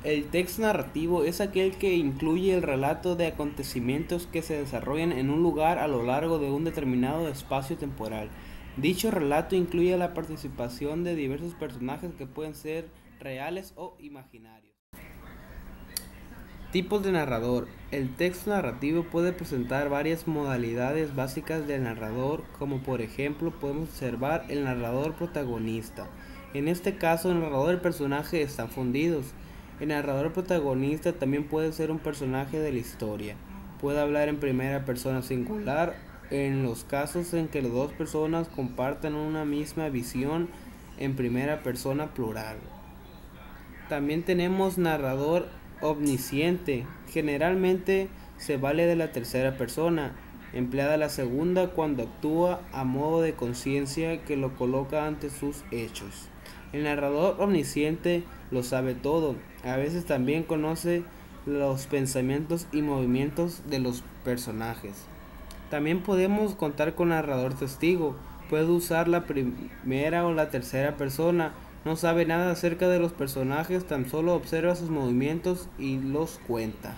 El texto narrativo es aquel que incluye el relato de acontecimientos que se desarrollan en un lugar a lo largo de un determinado espacio temporal. Dicho relato incluye la participación de diversos personajes que pueden ser reales o imaginarios. Tipos de narrador. El texto narrativo puede presentar varias modalidades básicas del narrador, como por ejemplo podemos observar el narrador protagonista. En este caso el narrador y el personaje están fundidos. El narrador protagonista también puede ser un personaje de la historia. Puede hablar en primera persona singular en los casos en que las dos personas compartan una misma visión en primera persona plural. También tenemos narrador omnisciente. Generalmente se vale de la tercera persona, empleada la segunda cuando actúa a modo de conciencia que lo coloca ante sus hechos. El narrador omnisciente lo sabe todo, a veces también conoce los pensamientos y movimientos de los personajes. También podemos contar con narrador testigo, puede usar la primera o la tercera persona, no sabe nada acerca de los personajes, tan solo observa sus movimientos y los cuenta.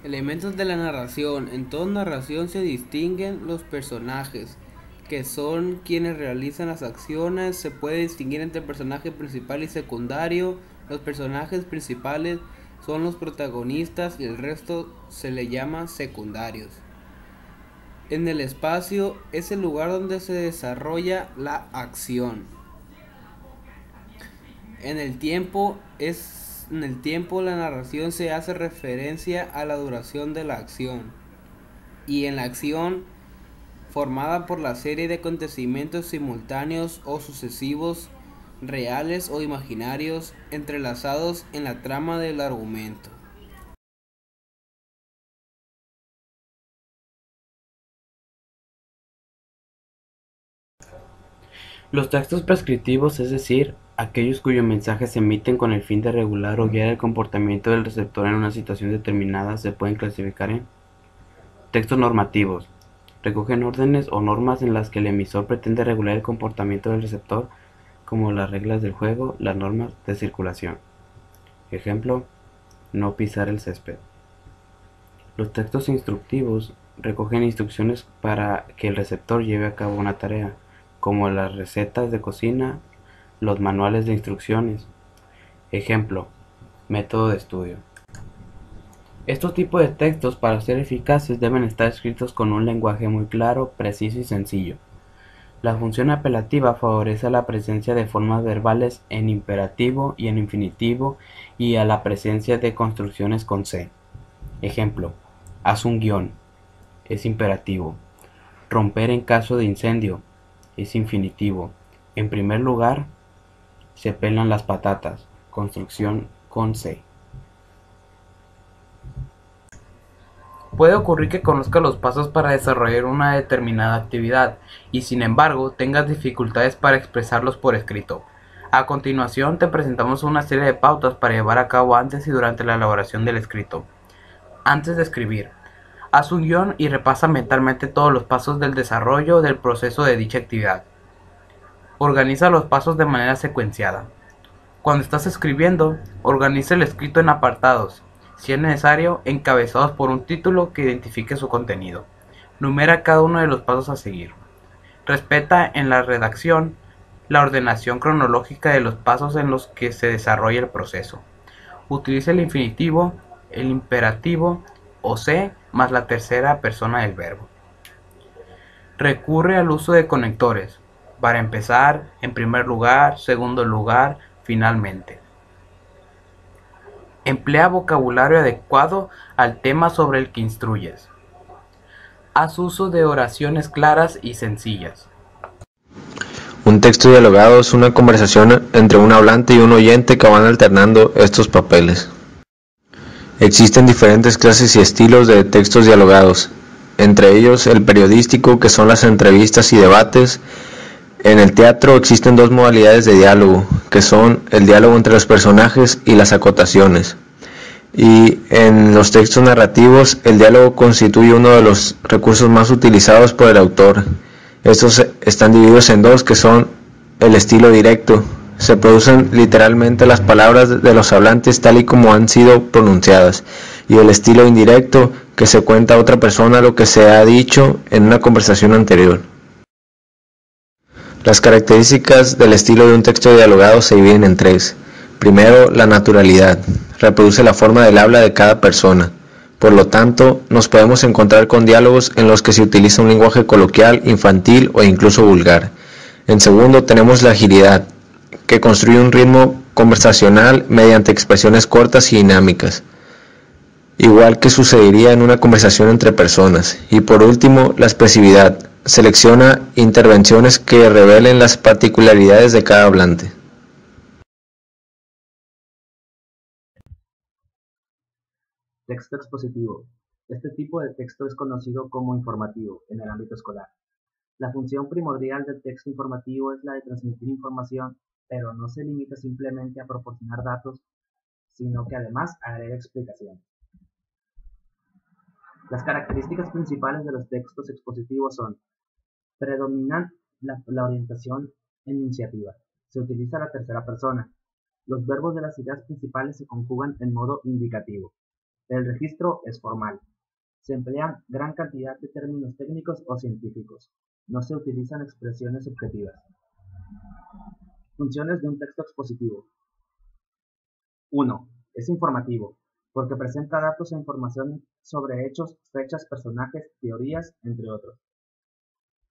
Elementos de la narración. En toda narración se distinguen los personajes, que son quienes realizan las acciones. Se puede distinguir entre personaje principal y secundario. Los personajes principales son los protagonistas y el resto se le llama secundarios. En el espacio es el lugar donde se desarrolla la acción. En el tiempo la narración se hace referencia a la duración de la acción. Y en la acción, formada por la serie de acontecimientos simultáneos o sucesivos, reales o imaginarios, entrelazados en la trama del argumento. Los textos prescriptivos, es decir, aquellos cuyos mensajes se emiten con el fin de regular o guiar el comportamiento del receptor en una situación determinada, se pueden clasificar en textos normativos. Recogen órdenes o normas en las que el emisor pretende regular el comportamiento del receptor, como las reglas del juego, las normas de circulación. Ejemplo, no pisar el césped. Los textos instructivos recogen instrucciones para que el receptor lleve a cabo una tarea, como las recetas de cocina, los manuales de instrucciones. Ejemplo, método de estudio. Estos tipos de textos, para ser eficaces, deben estar escritos con un lenguaje muy claro, preciso y sencillo. La función apelativa favorece la presencia de formas verbales en imperativo y en infinitivo y a la presencia de construcciones con C. Ejemplo, haz un guión, es imperativo. Romper en caso de incendio, es infinitivo. En primer lugar, se pelan las patatas, construcción con C. Puede ocurrir que conozcas los pasos para desarrollar una determinada actividad y sin embargo tengas dificultades para expresarlos por escrito. A continuación te presentamos una serie de pautas para llevar a cabo antes y durante la elaboración del escrito. Antes de escribir, haz un guión y repasa mentalmente todos los pasos del desarrollo del proceso de dicha actividad. Organiza los pasos de manera secuenciada. Cuando estás escribiendo, organiza el escrito en apartados, si es necesario, encabezados por un título que identifique su contenido. Numera cada uno de los pasos a seguir. Respeta en la redacción la ordenación cronológica de los pasos en los que se desarrolla el proceso. Utiliza el infinitivo, el imperativo o C más la tercera persona del verbo. Recurre al uso de conectores. Para empezar, en primer lugar, segundo lugar, finalmente. Emplea vocabulario adecuado al tema sobre el que instruyes. Haz uso de oraciones claras y sencillas. Un texto dialogado es una conversación entre un hablante y un oyente que van alternando estos papeles. Existen diferentes clases y estilos de textos dialogados, entre ellos el periodístico, que son las entrevistas y debates. En el teatro existen dos modalidades de diálogo, que son el diálogo entre los personajes y las acotaciones. Y en los textos narrativos, el diálogo constituye uno de los recursos más utilizados por el autor. Estos están divididos en dos, que son el estilo directo, Se producen literalmente las palabras de los hablantes tal y como han sido pronunciadas, y el estilo indirecto, que se cuenta a otra persona lo que se ha dicho en una conversación anterior. Las características del estilo de un texto dialogado se dividen en tres. Primero, la naturalidad. Reproduce la forma del habla de cada persona. Por lo tanto, nos podemos encontrar con diálogos en los que se utiliza un lenguaje coloquial, infantil o incluso vulgar. En segundo, tenemos la agilidad, que construye un ritmo conversacional mediante expresiones cortas y dinámicas, igual que sucedería en una conversación entre personas. Y por último, la expresividad. Selecciona intervenciones que revelen las particularidades de cada hablante. Texto expositivo. Este tipo de texto es conocido como informativo en el ámbito escolar. La función primordial del texto informativo es la de transmitir información, pero no se limita simplemente a proporcionar datos, sino que además agrega explicación. Las características principales de los textos expositivos son: predominan la orientación enunciativa. Se utiliza la tercera persona. Los verbos de las ideas principales se conjugan en modo indicativo. El registro es formal. Se emplean gran cantidad de términos técnicos o científicos. No se utilizan expresiones subjetivas. Funciones de un texto expositivo. 1. Es informativo, porque presenta datos e información sobre hechos, fechas, personajes, teorías, entre otros.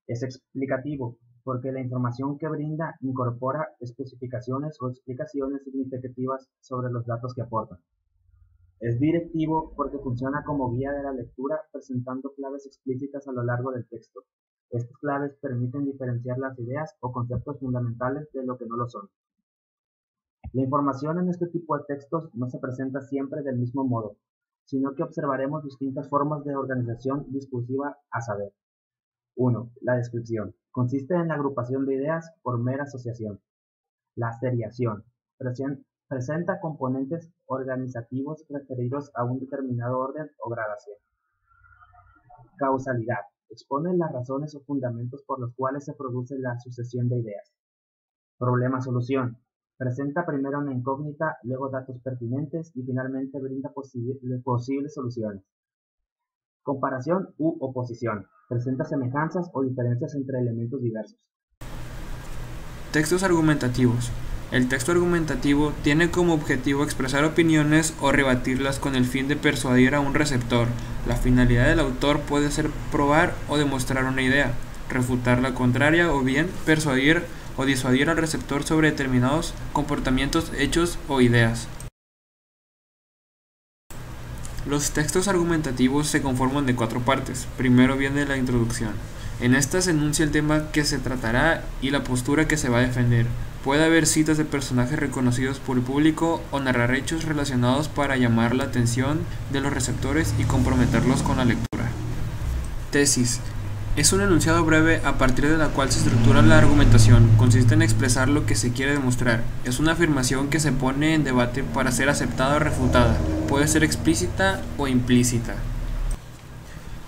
Es explicativo, porque la información que brinda incorpora especificaciones o explicaciones significativas sobre los datos que aportan. Es directivo, porque funciona como guía de la lectura, presentando claves explícitas a lo largo del texto. Estas claves permiten diferenciar las ideas o conceptos fundamentales de lo que no lo son. La información en este tipo de textos no se presenta siempre del mismo modo, sino que observaremos distintas formas de organización discursiva, a saber: 1. La descripción. Consiste en la agrupación de ideas por mera asociación. La seriación. Presenta componentes organizativos referidos a un determinado orden o gradación. Causalidad. Expone las razones o fundamentos por los cuales se produce la sucesión de ideas. Problema-solución. Presenta primero una incógnita, luego datos pertinentes y finalmente brinda posibles soluciones. Comparación u oposición. Presenta semejanzas o diferencias entre elementos diversos. Textos argumentativos. El texto argumentativo tiene como objetivo expresar opiniones o rebatirlas con el fin de persuadir a un receptor. La finalidad del autor puede ser probar o demostrar una idea, refutar la contraria o bien persuadir o disuadir al receptor sobre determinados comportamientos, hechos o ideas. Los textos argumentativos se conforman de 4 partes. Primero viene la introducción. En esta se enuncia el tema que se tratará y la postura que se va a defender. Puede haber citas de personajes reconocidos por el público o narrar hechos relacionados para llamar la atención de los receptores y comprometerlos con la lectura. Tesis. Es un enunciado breve a partir de la cual se estructura la argumentación. Consiste en expresar lo que se quiere demostrar. Es una afirmación que se pone en debate para ser aceptada o refutada. Puede ser explícita o implícita.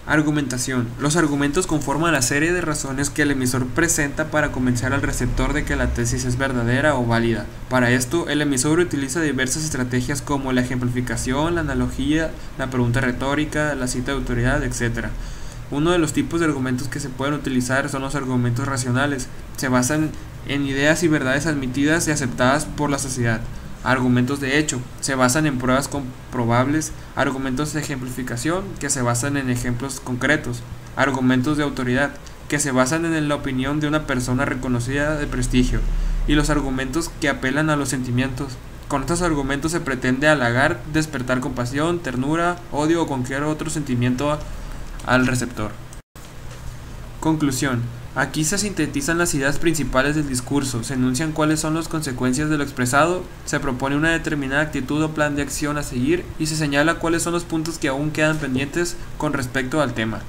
Argumentación. Los argumentos conforman la serie de razones que el emisor presenta para convencer al receptor de que la tesis es verdadera o válida. Para esto, el emisor utiliza diversas estrategias como la ejemplificación, la analogía, la pregunta retórica, la cita de autoridad, etc. Uno de los tipos de argumentos que se pueden utilizar son los argumentos racionales. Se basan en ideas y verdades admitidas y aceptadas por la sociedad. Argumentos de hecho. Se basan en pruebas comprobables. Argumentos de ejemplificación, que se basan en ejemplos concretos. Argumentos de autoridad, que se basan en la opinión de una persona reconocida de prestigio. Y los argumentos que apelan a los sentimientos. Con estos argumentos se pretende halagar, despertar compasión, ternura, odio o cualquier otro sentimiento al receptor. Conclusión. Aquí se sintetizan las ideas principales del discurso, se enuncian cuáles son las consecuencias de lo expresado, se propone una determinada actitud o plan de acción a seguir y se señala cuáles son los puntos que aún quedan pendientes con respecto al tema.